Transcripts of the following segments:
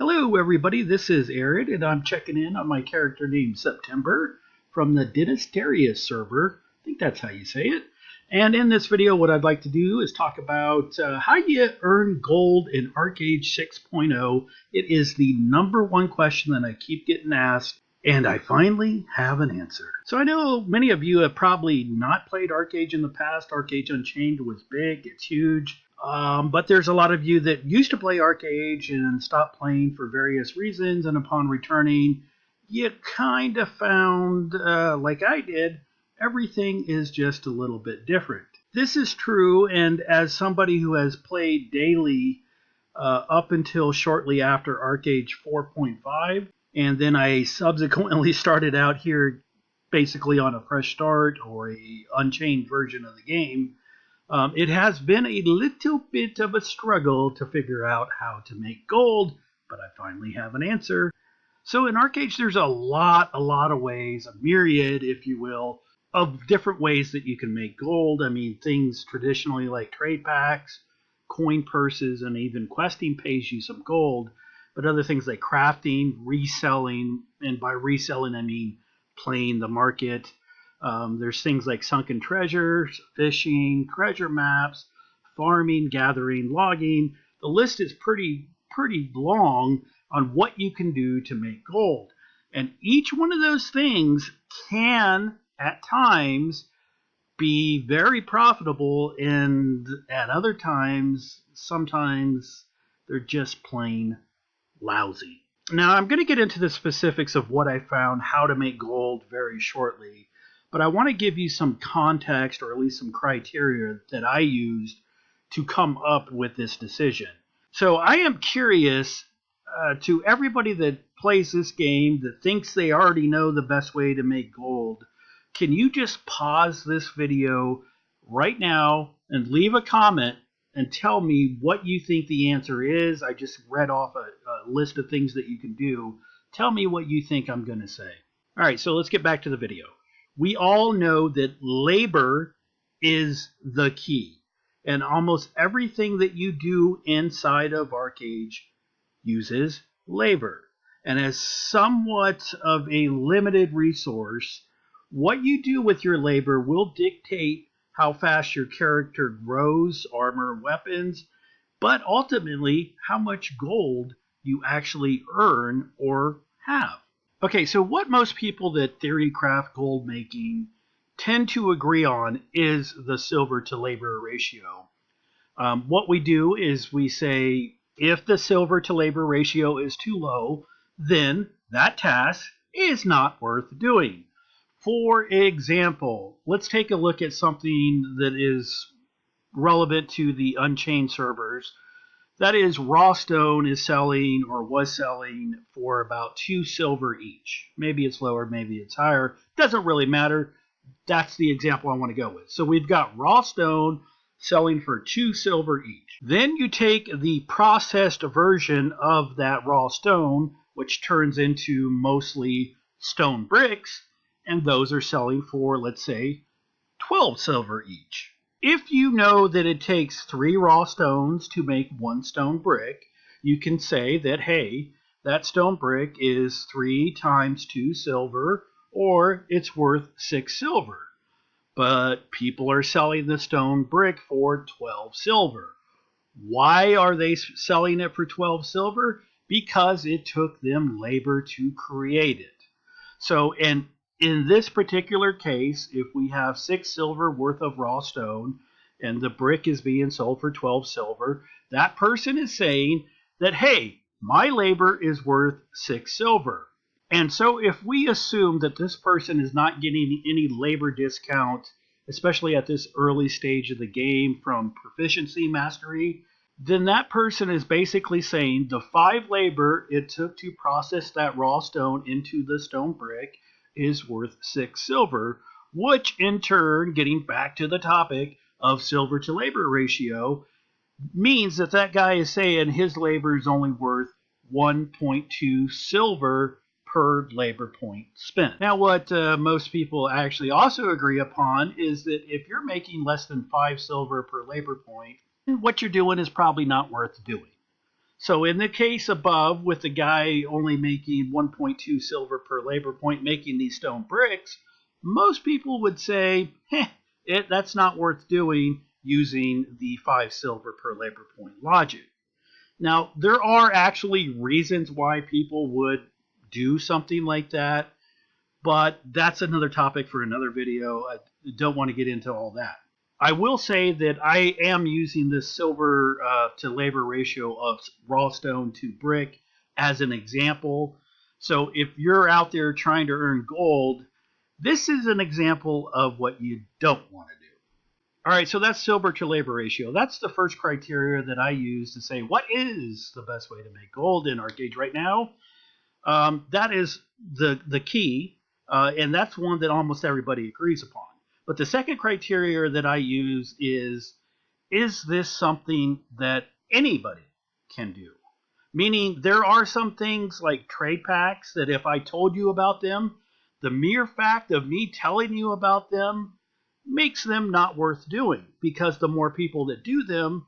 Hello everybody, this is Aaron and I'm checking in on my character named September from the Dynasterius server. I think that's how you say it. And in this video what I'd like to do is talk about how you earn gold in Archeage 6.0. It is the #1 question that I keep getting asked, and I finally have an answer. So I know many of you have probably not played Archeage in the past. Archeage Unchained was big, it's huge. But there's a lot of you that used to play Archeage and stopped playing for various reasons, and upon returning, you kind of found, like I did, everything is just a little bit different. This is true, and as somebody who has played daily up until shortly after Archeage 4.5, and then I subsequently started out here basically on a fresh start or a unchained version of the game, it has been a little bit of a struggle to figure out how to make gold, but I finally have an answer. So in Archeage, there's a lot of ways, a myriad, if you will, of different ways that you can make gold. I mean, things traditionally like trade packs, coin purses, and even questing pays you some gold, but other things like crafting, reselling, and by reselling I mean playing the market. There's things like sunken treasures, fishing, treasure maps, farming, gathering, logging. The list is pretty long on what you can do to make gold. And each one of those things can, at times, be very profitable, and at other times, sometimes they're just plain lousy. Now, I'm going to get into the specifics of what I found, how to make gold, very shortly. But I want to give you some context, or at least some criteria that I used to come up with this decision. So I am curious to everybody that plays this game that thinks they already know the best way to make gold. Can you just pause this video right now and leave a comment and tell me what you think the answer is? I just read off a list of things that you can do. Tell me what you think I'm going to say. All right, so let's get back to the video. We all know that labor is the key, and almost everything that you do inside of Archeage uses labor. And as somewhat of a limited resource, what you do with your labor will dictate how fast your character grows, armor, weapons, but ultimately how much gold you actually earn or have. Okay, so what most people that theorycraft gold making tend to agree on is the silver to labor ratio. What we do is we say if the silver to labor ratio is too low, then that task is not worth doing. For example, let's take a look at something that is relevant to the Unchained servers. That is, raw stone is selling, or was selling, for about 2 silver each. Maybe it's lower, maybe it's higher. Doesn't really matter. That's the example I want to go with. So we've got raw stone selling for 2 silver each. Then you take the processed version of that raw stone, which turns into mostly stone bricks, and those are selling for, let's say, 12 silver each. If you know that it takes 3 raw stones to make 1 stone brick, you can say that, hey, that stone brick is 3 times 2 silver, or it's worth 6 silver. But people are selling the stone brick for 12 silver. Why are they selling it for 12 silver? Because it took them labor to create it. So, and in this particular case, if we have 6 silver worth of raw stone and the brick is being sold for 12 silver, that person is saying that, hey, my labor is worth 6 silver. And so if we assume that this person is not getting any labor discount, especially at this early stage of the game from proficiency mastery, then that person is basically saying the 5 labor it took to process that raw stone into the stone brick is worth 6 silver, which in turn, getting back to the topic of silver to labor ratio, means that that guy is saying his labor is only worth 1.2 silver per labor point spent. Now, what most people actually also agree upon is that if you're making less than 5 silver per labor point, what you're doing is probably not worth doing. So in the case above, with the guy only making 1.2 silver per labor point making these stone bricks, most people would say, that's not worth doing using the 5 silver per labor point logic. Now, there are actually reasons why people would do something like that, but that's another topic for another video. I don't want to get into all that. I will say that I am using this silver to labor ratio of raw stone to brick as an example. So if you're out there trying to earn gold, this is an example of what you don't want to do. All right, so that's silver to labor ratio. That's the first criteria that I use to say what is the best way to make gold in Archeage right now. That is the key, and that's one that almost everybody agrees upon. But the second criteria that I use is this something that anybody can do? Meaning there are some things like trade packs that if I told you about them, the mere fact of me telling you about them makes them not worth doing, because the more people that do them,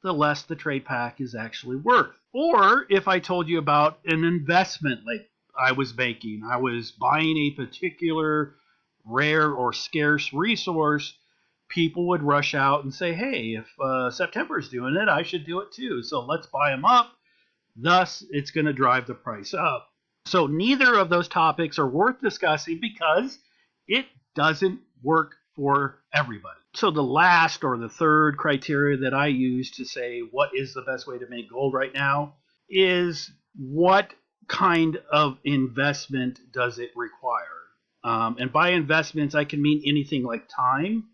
the less the trade pack is actually worth. Or if I told you about an investment like I was making, I was buying a particular rare or scarce resource, people would rush out and say, hey, if September's doing it, I should do it too. So let's buy them up. Thus, it's going to drive the price up. So neither of those topics are worth discussing because it doesn't work for everybody. So the last or the third criteria that I use to say what is the best way to make gold right now is what kind of investment does it require? And by investments, I can mean anything like time,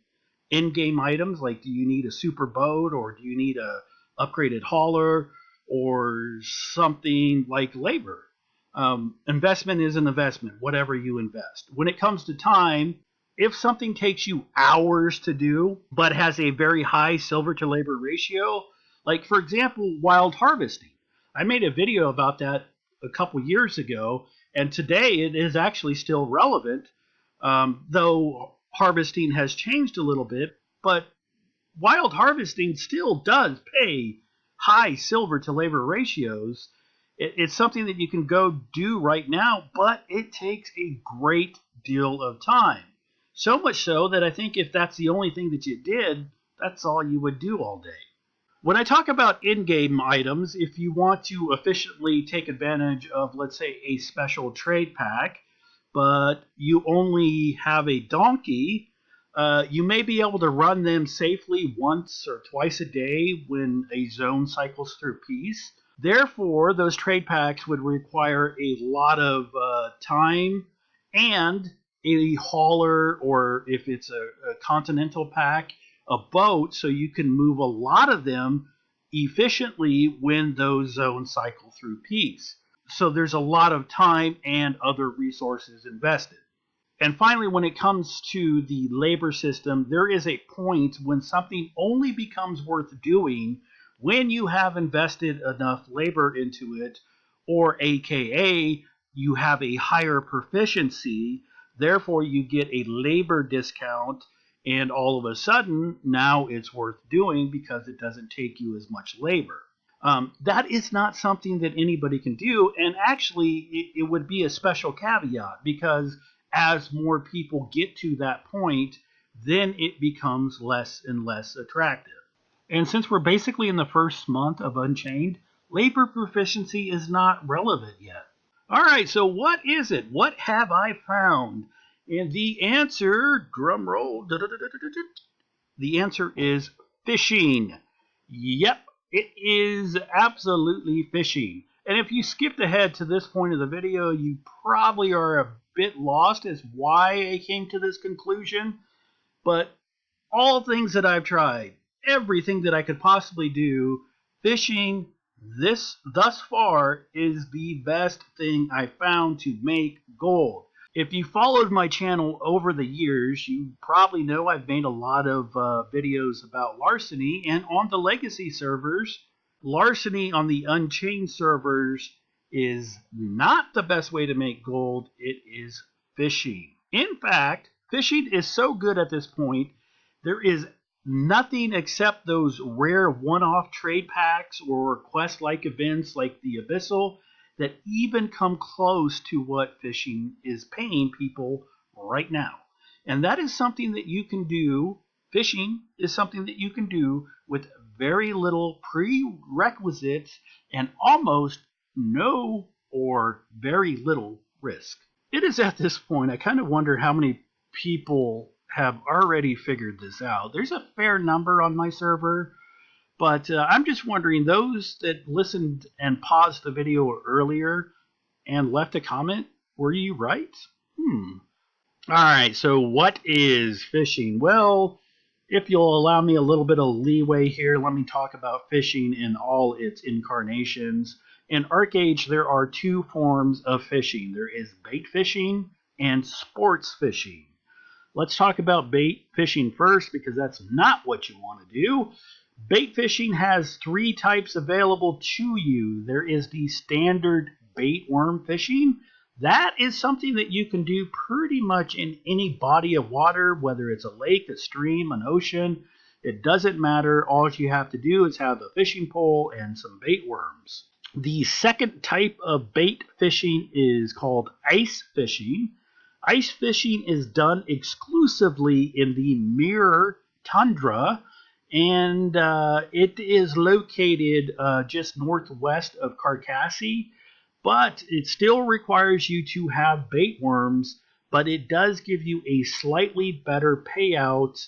in-game items, like do you need a super boat, or do you need a upgraded hauler, or something like labor. Investment is an investment, whatever you invest. When it comes to time, if something takes you hours to do, but has a very high silver to labor ratio, like for example, wild harvesting. I made a video about that a couple years ago, and today it is actually still relevant, though harvesting has changed a little bit, but wild harvesting still does pay high silver to labor ratios. It's something that you can go do right now, but it takes a great deal of time. So much so that I think if that's the only thing that you did, that's all you would do all day. When I talk about in-game items, if you want to efficiently take advantage of, let's say, a special trade pack, but you only have a donkey, you may be able to run them safely once or twice a day when a zone cycles through peace. Therefore, those trade packs would require a lot of time and a hauler, or if it's a continental pack, a boat, so you can move a lot of them efficiently when those zones cycle through peace. So there's a lot of time and other resources invested. And finally, when it comes to the labor system, there is a point when something only becomes worth doing when you have invested enough labor into it, or AKA, you have a higher proficiency, therefore you get a labor discount, and all of a sudden, now it's worth doing because it doesn't take you as much labor. That is not something that anybody can do, and actually, it would be a special caveat, because as more people get to that point, then it becomes less and less attractive. And since we're basically in the first month of Unchained, labor proficiency is not relevant yet. All right, so what is it? What have I found? And the answer, drum roll, the answer is fishing. Yep, it is absolutely fishing. And if you skipped ahead to this point of the video, you probably are a bit lost as why I came to this conclusion. But all things that I've tried, everything that I could possibly do, fishing thus far is the best thing I found to make gold. If you followed my channel over the years, you probably know I've made a lot of videos about Larceny, and on the Legacy servers, Larceny on the Unchained servers is not the best way to make gold. It is fishing. In fact, fishing is so good at this point, there is Nothing except those rare one-off trade packs or quest-like events like the Abyssal that even come close to what fishing is paying people right now. And that is something that you can do. Fishing is something that you can do with very little prerequisites and almost no or very little risk. It is at this point, I kind of wonder how many people have already figured this out. There's a fair number on my server, but I'm just wondering, those that listened and paused the video earlier and left a comment, were you right? Alright, so what is fishing? Well, if you'll allow me a little bit of leeway here, let me talk about fishing in all its incarnations. In Archeage, there are two forms of fishing. There is bait fishing and sports fishing. Let's talk about bait fishing first, because that's not what you want to do. Bait fishing has three types available to you. There is the standard bait worm fishing. That is something that you can do pretty much in any body of water, whether it's a lake, a stream, an ocean. It doesn't matter. All you have to do is have a fishing pole and some bait worms. The second type of bait fishing is called ice fishing. Ice fishing is done exclusively in the Mirror Tundra, and it is located just northwest of Carcassonne, but it still requires you to have bait worms, but it does give you a slightly better payout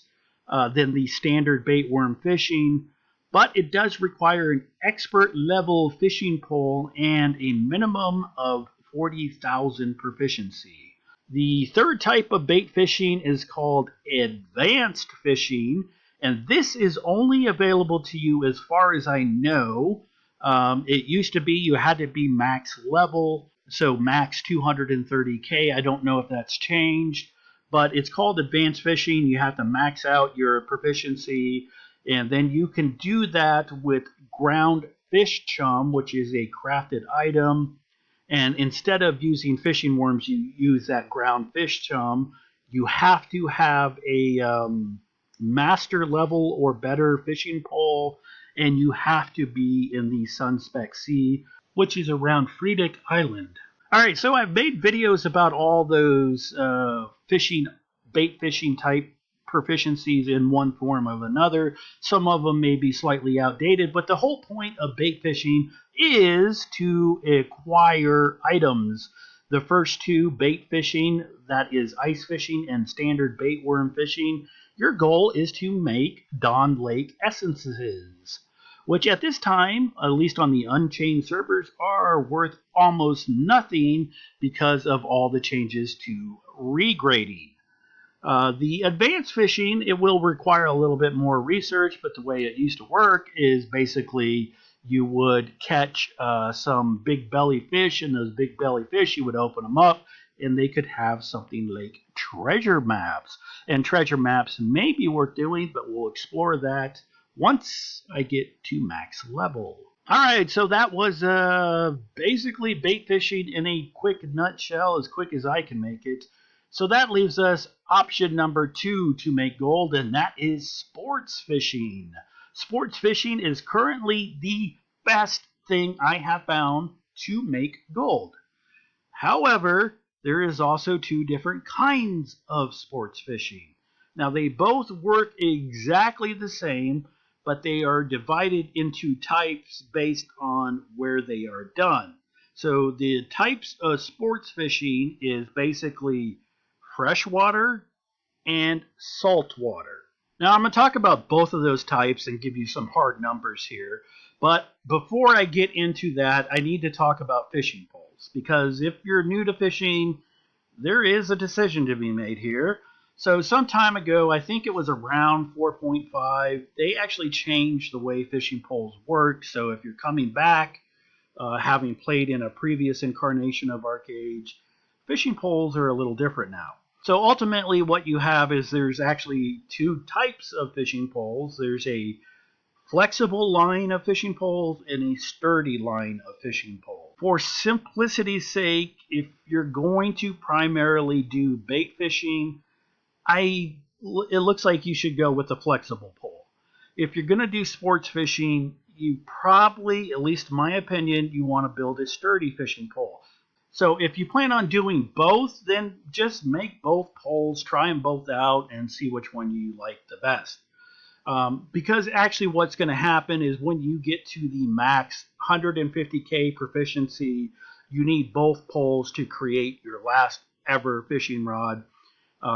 than the standard bait worm fishing, but it does require an expert level fishing pole and a minimum of 40,000 proficiency. The third type of bait fishing is called advanced fishing, and this is only available to you, as far as I know. It used to be you had to be max level, so max 230k. I don't know if that's changed, but it's called advanced fishing. You have to max out your proficiency, and then you can do that with ground fish chum, which is a crafted item. And instead of using fishing worms, you use that ground fish chum. You have to have a master level or better fishing pole, and you have to be in the Sunspec Sea, which is around Fredic Island. Alright, so I've made videos about all those bait fishing type proficiencies in one form or another. Some of them may be slightly outdated, but the whole point of bait fishing is to acquire items. The first two, bait fishing, that is ice fishing, and standard bait worm fishing, your goal is to make Dawn Lake essences, which at this time, at least on the Unchained servers, are worth almost nothing because of all the changes to regrading. The advanced fishing, it will require a little bit more research, but the way it used to work is basically you would catch some big belly fish, and those big belly fish, you would open them up, and they could have something like treasure maps. And treasure maps may be worth doing, but we'll explore that once I get to max level. Alright, so that was basically bait fishing in a quick nutshell, as quick as I can make it. So that leaves us option number 2 to make gold, and that is sports fishing. Sports fishing is currently the best thing I have found to make gold. However, there is also two different kinds of sports fishing. Now, they both work exactly the same, but they are divided into types based on where they are done. So the types of sports fishing is basically freshwater and saltwater. Now, I'm going to talk about both of those types and give you some hard numbers here. But before I get into that, I need to talk about fishing poles, because if you're new to fishing, there is a decision to be made here. So some time ago, I think it was around 4.5, they actually changed the way fishing poles work. So if you're coming back, having played in a previous incarnation of Archeage, fishing poles are a little different now. So ultimately what you have is there's actually two types of fishing poles. There's a flexible line of fishing poles and a sturdy line of fishing poles. For simplicity's sake, if you're going to primarily do bait fishing, it looks like you should go with the flexible pole. if you're going to do sports fishing, you probably, at least in my opinion, you want to build a sturdy fishing pole. So if you plan on doing both, then just make both poles, try them both out, and see which one you like the best. Because actually what's going to happen is when you get to the max 150K proficiency, you need both poles to create your last ever fishing rod,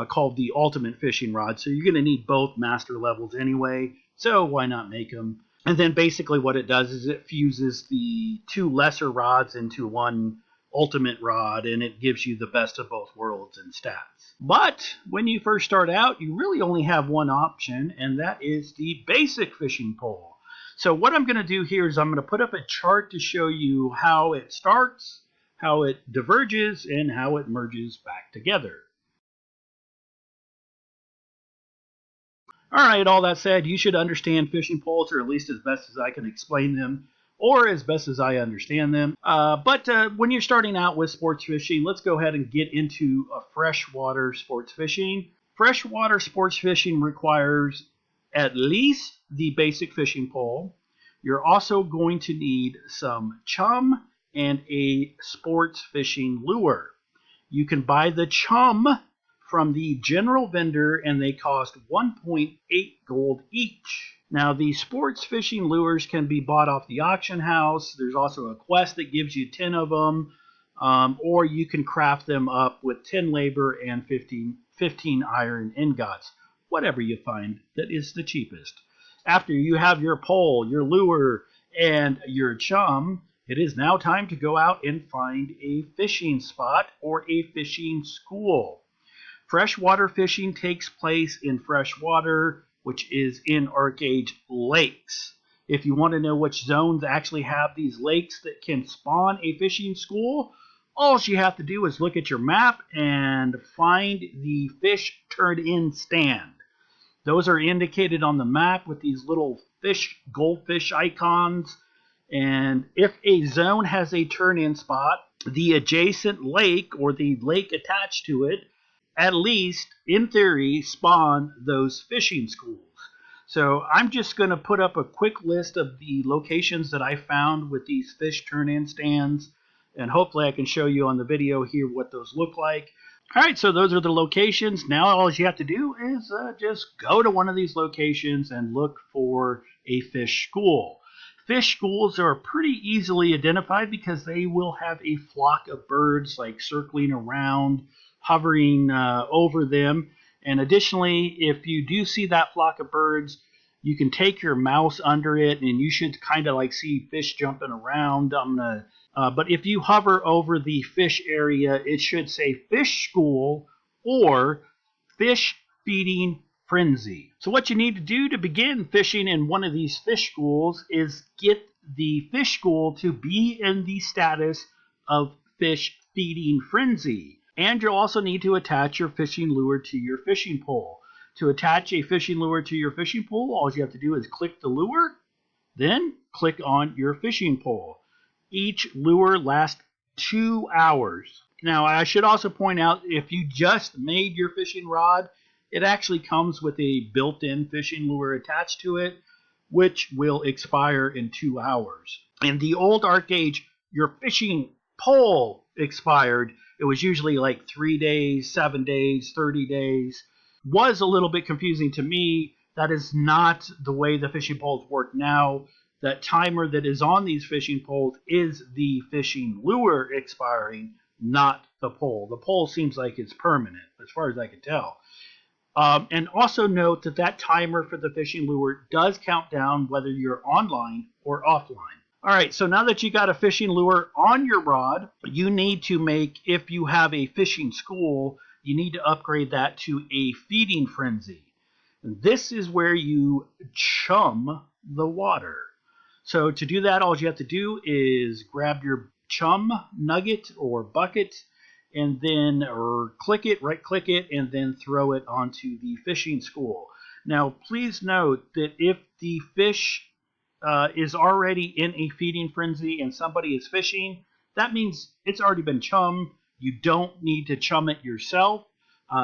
called the ultimate fishing rod. So you're going to need both master levels anyway, so why not make them? And then basically what it does is it fuses the two lesser rods into one ultimate rod, and it gives you the best of both worlds in stats. But when you first start out, you really only have one option, and that is the basic fishing pole. So what I'm going to do here is I'm going to put up a chart to show you how it starts, how it diverges, and how it merges back together. All right, all that said, you should understand fishing poles, or at least as best as I can explain them, or as best as I understand them. But when you're starting out with sports fishing, let's go ahead and get into a freshwater sports fishing. Freshwater sports fishing requires at least the basic fishing pole. You're also going to need some chum and a sports fishing lure. You can buy the chum from the general vendor, and they cost 1.8 gold each. Now, the sports fishing lures can be bought off the auction house. There's also a quest that gives you 10 of them, or you can craft them up with 10 labor and 15 iron ingots, whatever you find that is the cheapest. After you have your pole, your lure, and your chum, it is now time to go out and find a fishing spot or a fishing school. Freshwater fishing takes place in freshwater, which is in Archeage lakes. If you want to know which zones actually have these lakes that can spawn a fishing school, all you have to do is look at your map and find the fish turn-in stand. Those are indicated on the map with these little goldfish icons. And if a zone has a turn-in spot, the adjacent lake or the lake attached to it, at least, in theory, spawn those fishing schools. So I'm just going to put up a quick list of the locations that I found with these fish turn-in stands, and hopefully I can show you on the video here what those look like. All right, so those are the locations. Now all you have to do is just go to one of these locations and look for a fish school. Fish schools are pretty easily identified because they will have a flock of birds like circling around, hovering over them. And additionally, if you do see that flock of birds, you can take your mouse under it and you should kind of like see fish jumping around. But if you hover over the fish area, it should say fish school or fish feeding frenzy. So what you need to do to begin fishing in one of these fish schools is get the fish school to be in the status of fish feeding frenzy. And you'll also need to attach your fishing lure to your fishing pole. To attach a fishing lure to your fishing pole, all you have to do is click the lure, then click on your fishing pole. Each lure lasts 2 hours. Now, I should also point out, if you just made your fishing rod, it actually comes with a built-in fishing lure attached to it, which will expire in 2 hours. In the old Archeage, your fishing pole expired. It was usually like 3 days, 7 days, 30 days. Was a little bit confusing to me. That is not the way the fishing poles work now. That timer that is on these fishing poles is the fishing lure expiring, not the pole. The pole seems like it's permanent, as far as I can tell. And also note that that timer for the fishing lure does count down whether you're online or offline. All right, so now that you got a fishing lure on your rod, you need to make, if you have a fishing school, you need to upgrade that to a feeding frenzy. And this is where you chum the water. So to do that, all you have to do is grab your chum nugget or bucket and then click it, right-click it, and then throw it onto the fishing school. Now, please note that if the fish is already in a feeding frenzy and somebody is fishing, that means it's already been chummed. You don't need to chum it yourself.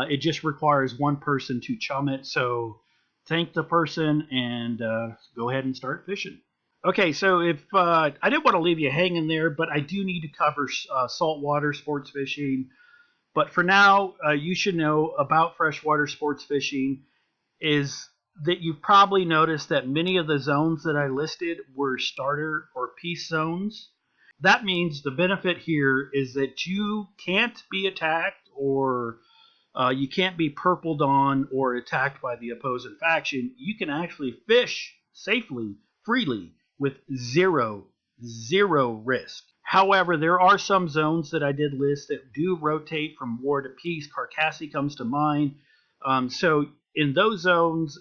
It just requires one person to chum it. So thank the person, and go ahead and start fishing. Okay, so if I didn't want to leave you hanging there, but I do need to cover saltwater sports fishing. But for now, you should know about freshwater sports fishing is that you've probably noticed that many of the zones that I listed were starter or piece zones. That means the benefit here is that you can't be attacked or you can't be purpled on or attacked by the opposing faction. You can actually fish safely, freely, with zero risk. However, there are some zones that I did list that do rotate from war to peace. Carcassi comes to mind. So in those zones,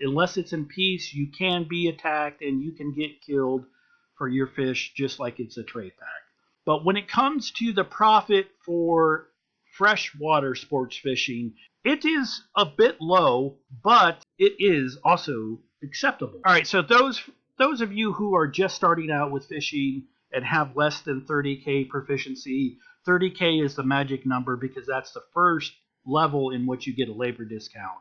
unless it's in peace, you can be attacked and you can get killed for your fish just like it's a trade pack. But when it comes to the profit for freshwater sports fishing, it is a bit low, but it is also acceptable. All right, so those of you who are just starting out with fishing and have less than 30K proficiency, 30K is the magic number because that's the first level in which you get a labor discount.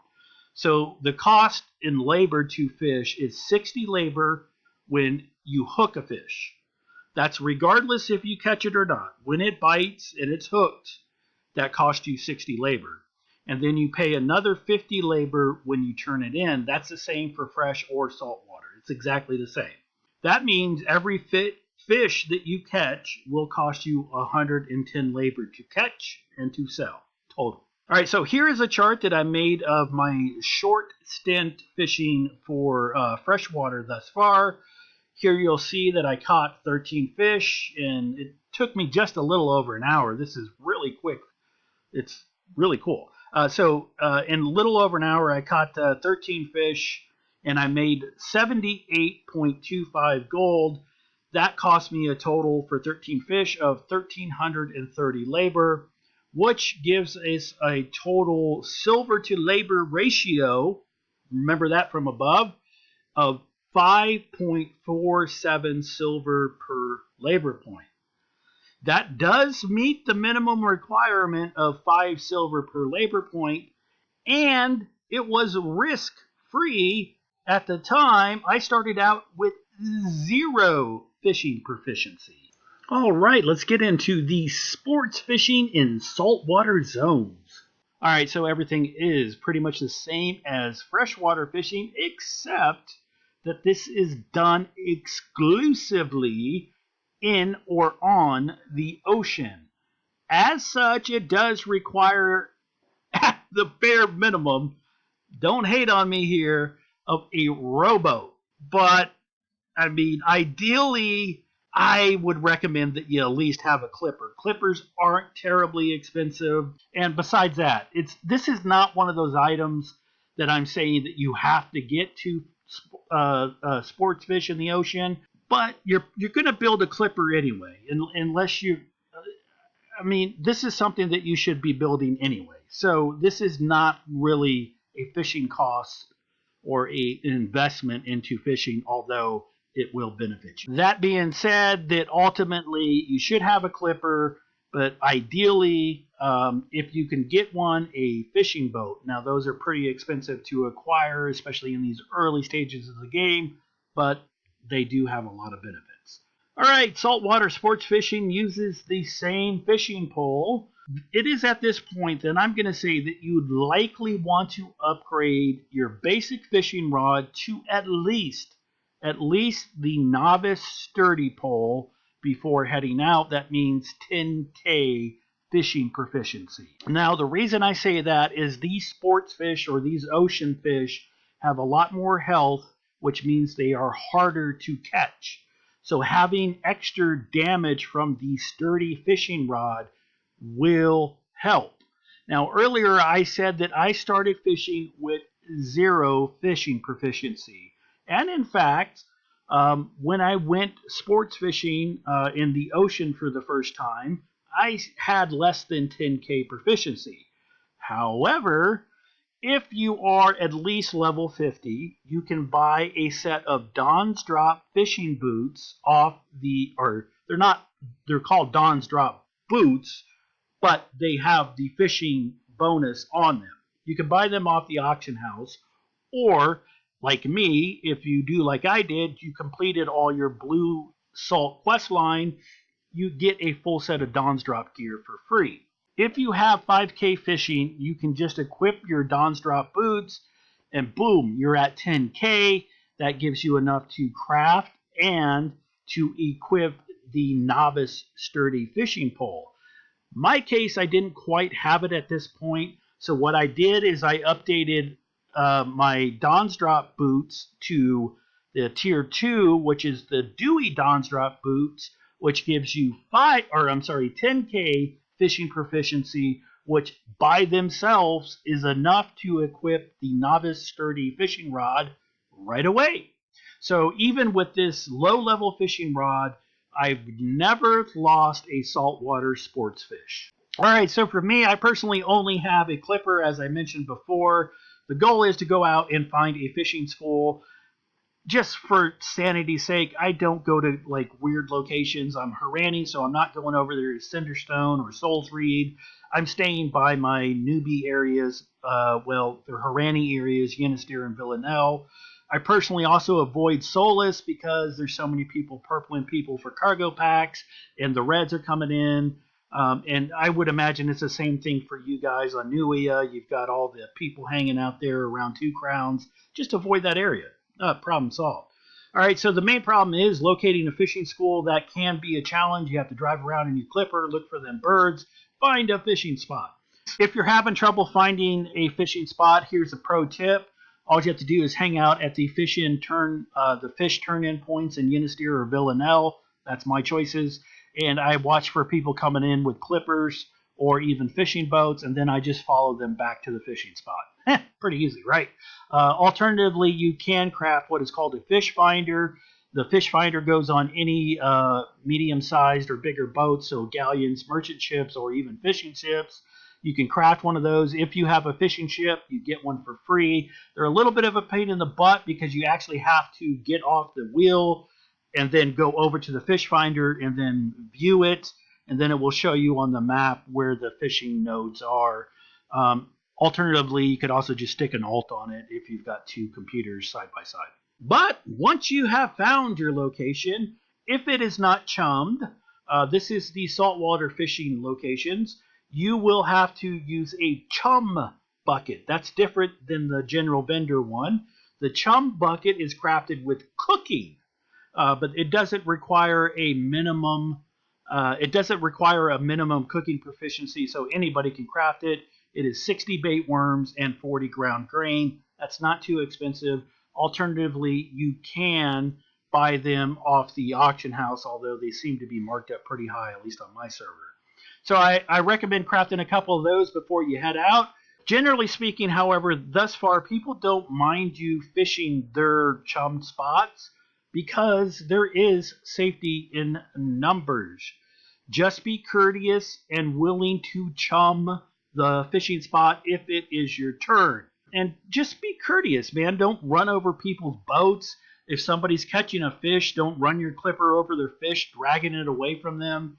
So the cost in labor to fish is 60 labor when you hook a fish. That's regardless if you catch it or not. When it bites and it's hooked, that costs you 60 labor. And then you pay another 50 labor when you turn it in. That's the same for fresh or saltwater. It's exactly the same. That means every fish that you catch will cost you 110 labor to catch and to sell total. All right, so here is a chart that I made of my short stint fishing for freshwater thus far. Here you'll see that I caught 13 fish, and it took me just a little over an hour. This is really quick. It's really cool. So in a little over an hour, I caught 13 fish, and I made 78.25 gold. That cost me a total for 13 fish of 1,330 labor, which gives us a total silver to labor ratio, remember that from above, of 5.47 silver per labor point. That does meet the minimum requirement of 5 silver per labor point, and it was risk-free at the time. I started out with 0 fishing proficiency. All right, let's get into the sports fishing in saltwater zones. All right, so everything is pretty much the same as freshwater fishing, except that this is done exclusively in or on the ocean. As such, it does require, at the bare minimum, don't hate on me here, of a rowboat. But, I mean, ideally, I would recommend that you at least have a clipper. Clippers aren't terribly expensive. And besides that, this is not one of those items that I'm saying that you have to get to sports fish in the ocean. But you're going to build a clipper anyway, unless you... I mean, this is something that you should be building anyway. So this is not really a fishing cost or an investment into fishing, although it will benefit you. That being said, that ultimately you should have a clipper, but ideally, if you can get one, a fishing boat. Now, those are pretty expensive to acquire, especially in these early stages of the game, but they do have a lot of benefits. All right, saltwater sports fishing uses the same fishing pole. It is at this point that I'm going to say that you'd likely want to upgrade your basic fishing rod to at least the novice sturdy pole before heading out. That means 10K fishing proficiency. Now, the reason I say that is these sports fish or these ocean fish have a lot more health, which means they are harder to catch. So having extra damage from the sturdy fishing rod will help. Now, earlier I said that I started fishing with 0 fishing proficiency. And in fact, when I went sports fishing in the ocean for the first time, I had less than 10K proficiency. However, if you are at least level 50, you can buy a set of Don's Drop fishing boots off they're called Don's Drop boots, but they have the fishing bonus on them. You can buy them off the auction house, Or, like me, if you do like I did, you completed all your blue salt quest line, you get a full set of Don's Drop gear for free. If you have 5K fishing, you can just equip your Don's Drop boots, and boom, you're at 10K. That gives you enough to craft and to equip the novice sturdy fishing pole. My case, I didn't quite have it at this point, so what I did is I updated my Don's Drop boots to the tier 2, which is the Dewy Don's Drop boots, which gives you 10K fishing proficiency, which by themselves is enough to equip the novice sturdy fishing rod right away. So even with this low-level fishing rod, I've never lost a saltwater sports fish. All right, so for me, I personally only have a clipper, as I mentioned before. The goal is to go out and find a fishing school. Just for sanity's sake, I don't go to like weird locations. I'm Harani, so I'm not going over there to Cinderstone or Souls Reed. I'm staying by my newbie areas. They're Harani areas, Yenistir and Villanelle. I personally also avoid Solus because there's so many people purpling people for cargo packs, and the reds are coming in. And I would imagine it's the same thing for you guys on Nuia. You've got all the people hanging out there around Two Crowns. Just avoid that area. Problem solved. All right, so the main problem is locating a fishing school. That can be a challenge. You have to drive around in your clipper, look for them birds, find a fishing spot. If you're having trouble finding a fishing spot, here's a pro tip. All you have to do is hang out at the fish turn-in points in Yenistir or Villanelle. That's my choices. And I watch for people coming in with clippers or even fishing boats, and then I just follow them back to the fishing spot. Pretty easy, right? Alternatively, you can craft what is called a fish finder. The fish finder goes on any medium-sized or bigger boats, so galleons, merchant ships, or even fishing ships. You can craft one of those. If you have a fishing ship, you get one for free. They're a little bit of a pain in the butt because you actually have to get off the wheel and then go over to the fish finder and then view it, and then it will show you on the map where the fishing nodes are. Alternatively, you could also just stick an alt on it if you've got two computers side by side. But once you have found your location, if it is not chummed, this is the saltwater fishing locations, you will have to use a chum bucket. That's different than the general vendor one. The chum bucket is crafted with cooking, but it doesn't require a minimum. It doesn't require a minimum cooking proficiency, so anybody can craft it. It is 60 bait worms and 40 ground grain. That's not too expensive. Alternatively, you can buy them off the auction house, although they seem to be marked up pretty high, at least on my server. So I recommend crafting a couple of those before you head out. Generally speaking, however, thus far, people don't mind you fishing their chummed spots because there is safety in numbers. Just be courteous and willing to chum the fishing spot if it is your turn. And just be courteous, man. Don't run over people's boats. If somebody's catching a fish, don't run your clipper over their fish, dragging it away from them.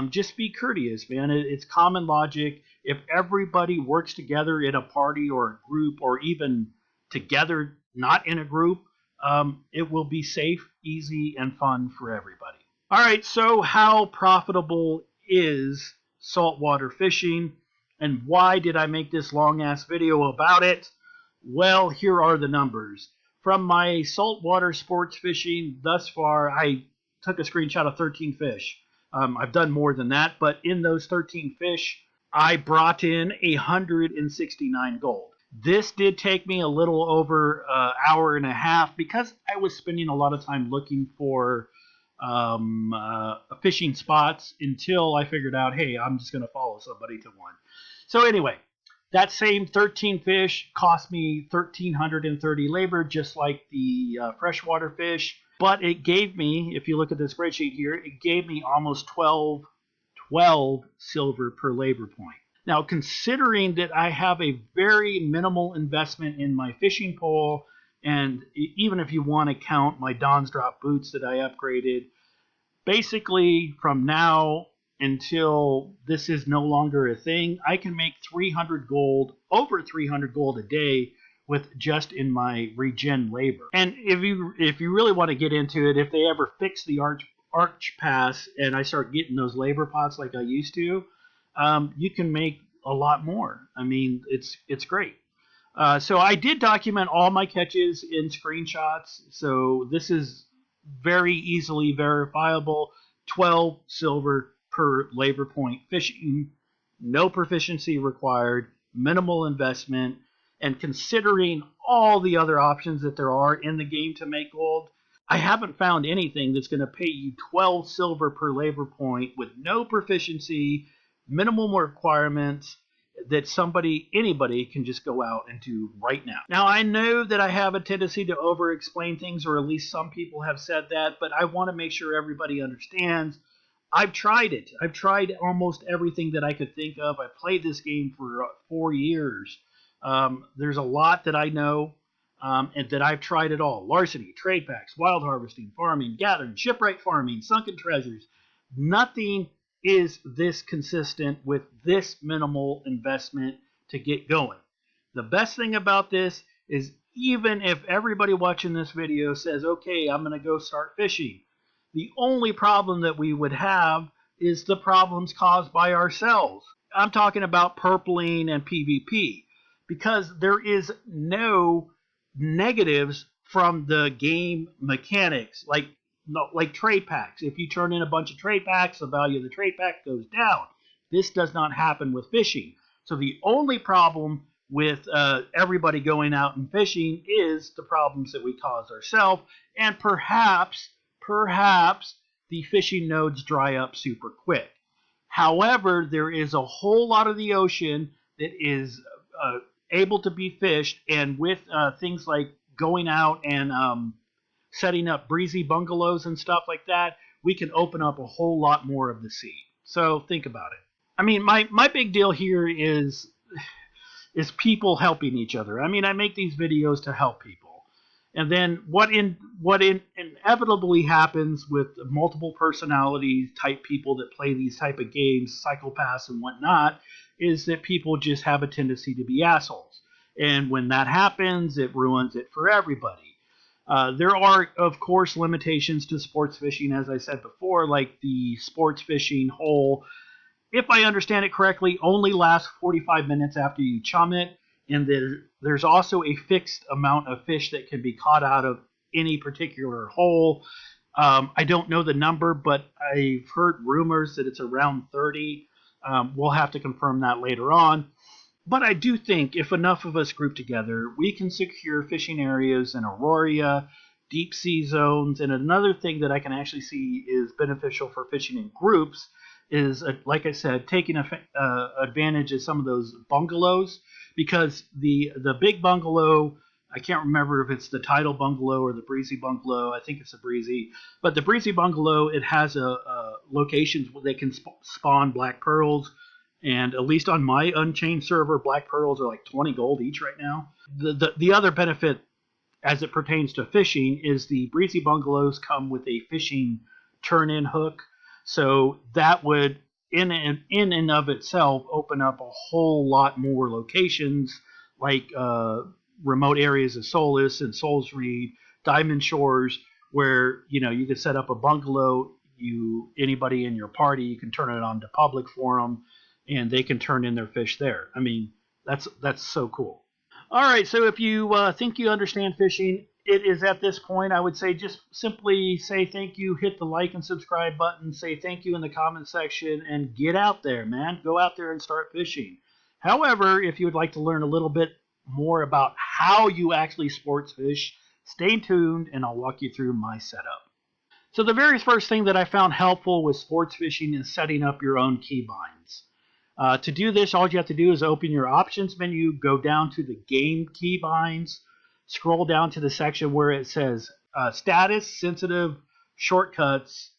Just be courteous, man. It's common logic. If everybody works together in a party or a group, or even together, not in a group, it will be safe, easy, and fun for everybody. All right, so how profitable is saltwater fishing, and why did I make this long-ass video about it? Well, here are the numbers. From my saltwater sports fishing thus far, I took a screenshot of 13 fish. I've done more than that, but in those 13 fish, I brought in 169 gold. This did take me a little over an hour and a half because I was spending a lot of time looking for fishing spots until I figured out, hey, I'm just going to follow somebody to one. So anyway, that same 13 fish cost me 1,330 labor, just like the freshwater fish. But it gave me, if you look at the spreadsheet here, it gave me almost 12 silver per labor point. Now, considering that I have a very minimal investment in my fishing pole, and even if you want to count my Don's Drop boots that I upgraded, basically from now until this is no longer a thing, I can make 300 gold, over 300 gold a day with just in my regen labor. And if you really want to get into it, if they ever fix the arch pass and I start getting those labor pots like I used to, you can make a lot more. I mean, it's great. So I did document all my catches in screenshots. So this is very easily verifiable. 12 silver per labor point fishing, no proficiency required, minimal investment, and considering all the other options that there are in the game to make gold, I haven't found anything that's going to pay you 12 silver per labor point with no proficiency, minimal requirements, that anybody can just go out and do right now. Now, I know that I have a tendency to over-explain things, or at least some people have said that, but I want to make sure everybody understands. I've tried it. I've tried almost everything that I could think of. I played this game for 4 years. There's a lot that I know, and that I've tried it all. Larceny, trade packs, wild harvesting, farming, gathering, shipwreck farming, sunken treasures. Nothing is this consistent with this minimal investment to get going. The best thing about this is even if everybody watching this video says, okay, I'm going to go start fishing, the only problem that we would have is the problems caused by ourselves. I'm talking about purpling and PvP, because there is no negatives from the game mechanics, like trade packs. If you turn in a bunch of trade packs, the value of the trade pack goes down. This does not happen with fishing. So the only problem with everybody going out and fishing is the problems that we cause ourselves, and perhaps the fishing nodes dry up super quick. However, there is a whole lot of the ocean that is able to be fished, and with things like going out and setting up breezy bungalows and stuff like that, we can open up a whole lot more of the sea. So think about it. I mean, my big deal here is people helping each other. I mean, I make these videos to help people. And then what inevitably happens with multiple personality type people that play these type of games, psychopaths and whatnot, is that people just have a tendency to be assholes. And when that happens, it ruins it for everybody. There are, of course, limitations to sports fishing, as I said before, like the sports fishing hole, if I understand it correctly, only lasts 45 minutes after you chum it, and there's also a fixed amount of fish that can be caught out of any particular hole. I don't know the number, but I've heard rumors that it's around 30. We'll have to confirm that later on. But I do think if enough of us group together, we can secure fishing areas in Aurora, deep sea zones, and another thing that I can actually see is beneficial for fishing in groups is, like I said, taking advantage of some of those bungalows, because the big bungalow, I can't remember if it's the Tidal Bungalow or the Breezy Bungalow. I think it's the Breezy. But the Breezy Bungalow, it has locations where they can spawn black pearls. And at least on my Unchained server, black pearls are like 20 gold each right now. The other benefit as it pertains to fishing is the Breezy Bungalows come with a fishing turn-in hook. So that would, in and of itself, open up a whole lot more locations, like remote areas of Solus and Souls Reed, Diamond Shores, where you could set up a bungalow. Anybody in your party, you can turn it on to public for them, and they can turn in their fish there. I mean, that's so cool. All right, so if you think you understand fishing, it is at this point, I would say, just simply say thank you, hit the like and subscribe button, say thank you in the comment section, and get out there, man. Go out there and start fishing. However, if you would like to learn a little bit more about how you actually sports fish, stay tuned and I'll walk you through my setup. So the very first thing that I found helpful with sports fishing is setting up your own keybinds. To do this, all you have to do is open your options menu, go down to the game keybinds, scroll down to the section where it says status, sensitive, shortcuts,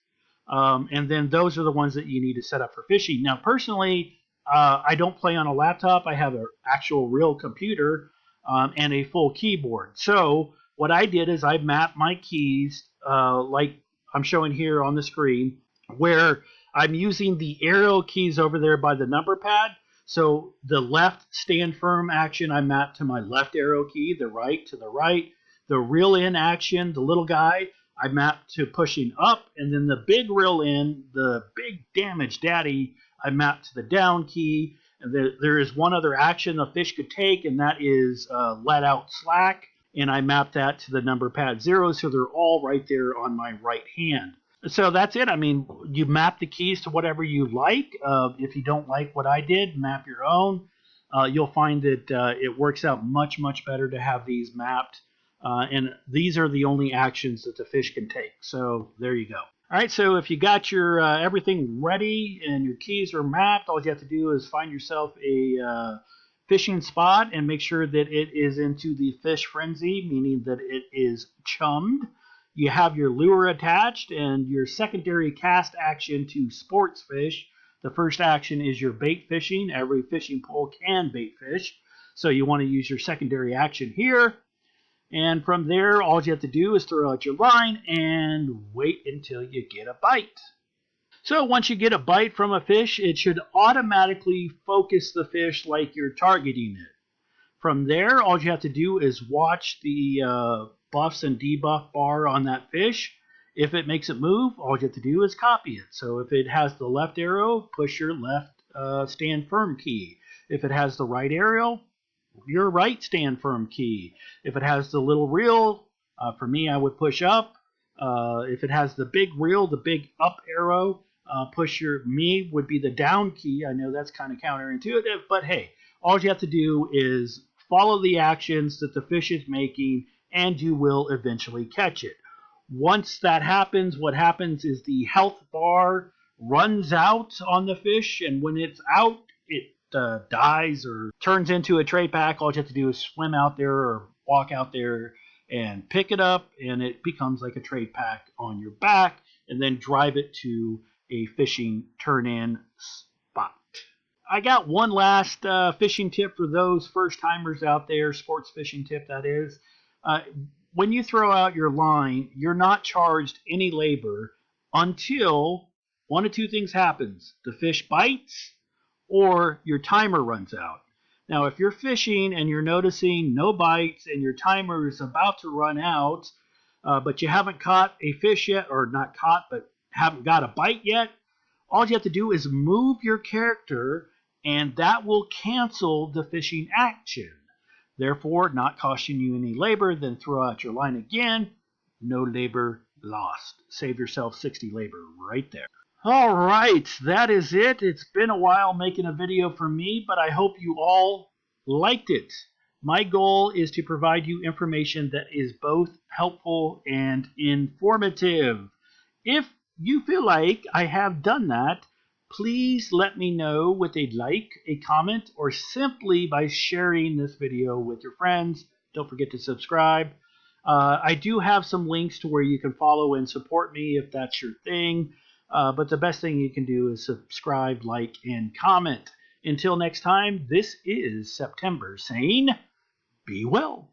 and then those are the ones that you need to set up for fishing. Now, personally, I don't play on a laptop. I have an actual real computer and a full keyboard. So what I did is I mapped my keys like I'm showing here on the screen, where I'm using the arrow keys over there by the number pad. So the left stand firm action I map to my left arrow key, the right to the right. The reel in action, the little guy, I map to pushing up, and then the big reel in, the big damage daddy, I map to the down key. And there is one other action a fish could take, and that is let out slack, and I map that to the number pad 0, so they're all right there on my right hand. So that's it. I mean, you map the keys to whatever you like. If you don't like what I did, map your own. You'll find that it works out much, much better to have these mapped. And these are the only actions that the fish can take. So there you go. All right, so if you got your everything ready and your keys are mapped, all you have to do is find yourself a fishing spot and make sure that it is into the fish frenzy, meaning that it is chummed. You have your lure attached and your secondary cast action to sports fish. The first action is your bait fishing. Every fishing pole can bait fish, so you want to use your secondary action here. And from there, all you have to do is throw out your line and wait until you get a bite. So once you get a bite from a fish, it should automatically focus the fish like you're targeting it. From there, all you have to do is watch the buffs and debuff bar on that fish. If it makes it move, all you have to do is copy it. So if it has the left arrow, push your left stand firm key. If it has the right arrow, your right stand firm key. If it has the little reel, for me, I would push up. If it has the big reel, the big up arrow, me would be the down key. I know that's kind of counterintuitive, but hey, all you have to do is follow the actions that the fish is making, and you will eventually catch it. Once that happens, what happens is the health bar runs out on the fish, and when it's out, it dies or turns into a trade pack. All you have to do is swim out there or walk out there and pick it up, and it becomes like a trade pack on your back, and then drive it to a fishing turn-in spot. I got one last fishing tip for those first-timers out there, sports fishing tip that is. When you throw out your line, you're not charged any labor until one of two things happens. The fish bites or your timer runs out. Now, if you're fishing and you're noticing no bites and your timer is about to run out, but you haven't caught a fish yet, or not caught, but haven't got a bite yet, all you have to do is move your character, and that will cancel the fishing action. Therefore, not costing you any labor. Then throw out your line again. No labor lost. Save yourself 60 labor right there. All right, that is it. It's been a while making a video for me, but I hope you all liked it. My goal is to provide you information that is both helpful and informative. If you feel like I have done that, please let me know with a like, a comment, or simply by sharing this video with your friends. Don't forget to subscribe. I do have some links to where you can follow and support me if that's your thing. But the best thing you can do is subscribe, like, and comment. Until next time, this is September saying, be well.